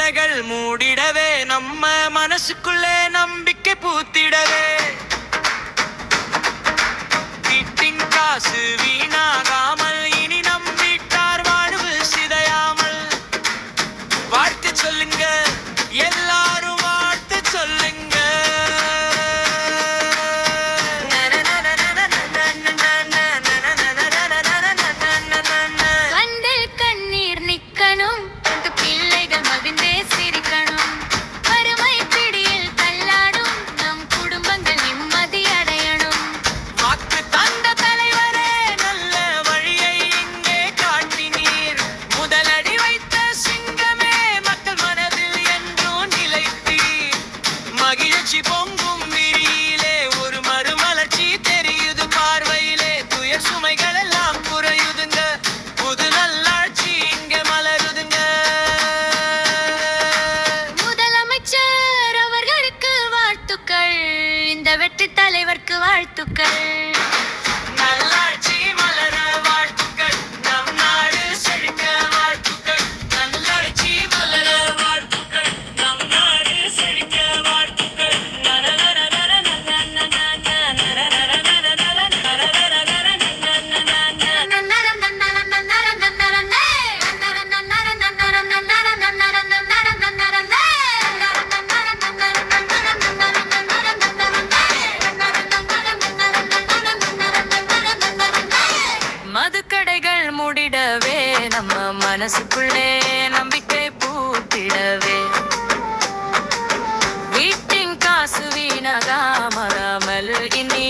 கடைகள் மூடிடவே நம்ம மனசுக்குள்ளே நம்பிக்கை பூத்திடவே வீட்டின் காசு வீணாகாமல் இனி நம் வீட்டார் வாழ்வு சிதையாமல் வாழ்த்து சொல்லுங்க எல்லாரும் வாழ்த்து சொல்லுங்க. மகிழ்ச்சி பொங்கும் விரியிலே ஒரு மறுமலர்ச்சி தெரியுது பார்வையிலே துயர் சுமைகள் எல்லாம் குறையுதுங்க புது நல்லாட்சி இங்க மலருதுங்க. முதலமைச்சர் அவர்களுக்கு வாழ்த்துக்கள், இந்த வெற்றி தலைவருக்கு வாழ்த்துக்கள். நல்லாட்சி மலர வாழ்த்துக்கள், நம் நாடு செழிக்க வாழ்த்துக்கள். நல்லாட்சி மலர வாழ்த்துக்கள், நம் நாடு செழிக்க மதுக்கடைகள் மூடிடவே நம்ம மனசுக்குள்ளே நம்பிக்கை பூத்திடவே வீட்டின் காசு வீணாகாமல் இனி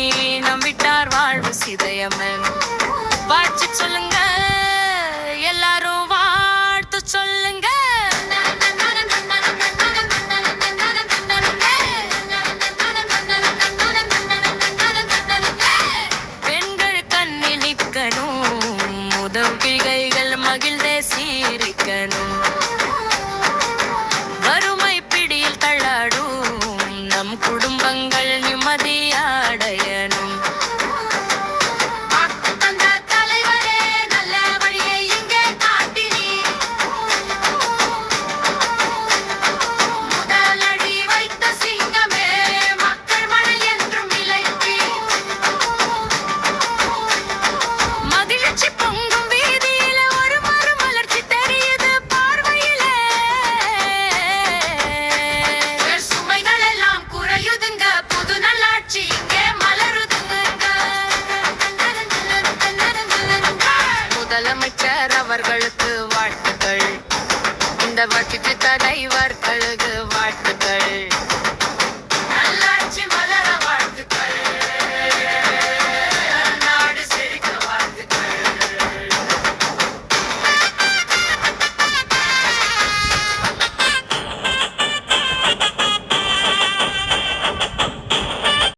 நம்பிட்டார் வாழ்வு சிதையாமல் வாழ்த்து சொல்லுங்க எல்லாரும் வாழ்த்து சொல்லுங்க. பெண்கள் கண்ணில் நிற்கணும், உதவிகைகள் மகிழ்ந்தே சீரிக்கணும். வறுமை பிடியில் தள்ளாடும் நம் குடும்பங்கள் நிம்மதி அடையணும். முதலமைச்சர் அவர்களுக்கு வாழ்த்துக்கள், இந்த வெற்றி தலைவர்